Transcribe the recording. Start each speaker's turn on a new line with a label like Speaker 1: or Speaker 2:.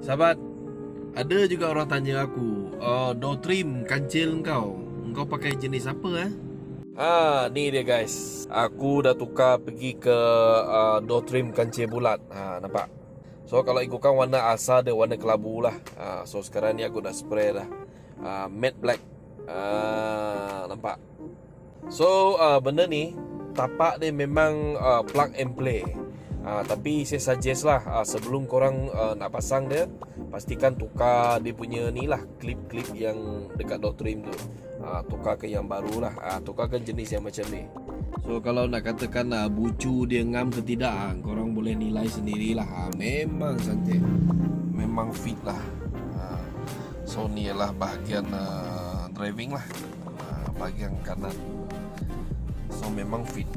Speaker 1: Sahabat, ada juga orang tanya aku, door trim kancil kau pakai jenis apa ni dia guys. Aku dah tukar pergi ke door trim kancil bulat. Nampak? So kalau ikutkan warna asal dia warna kelabu lah. So sekarang ni aku dah spray dah matte black. Nampak? So benda ni tapak dia memang plug and play. Tapi saya suggest lah, sebelum korang nak pasang dia, pastikan tukar dia punya ni lah, klip-klip yang dekat door trim tu. Tukar ke yang baru lah, tukar ke jenis yang macam ni. So kalau nak katakan bucu dia ngam ke tidak, korang boleh nilai sendirilah. Memang cantik, memang fit lah. So ni ialah bahagian driving lah, bahagian kanan. So memang fit.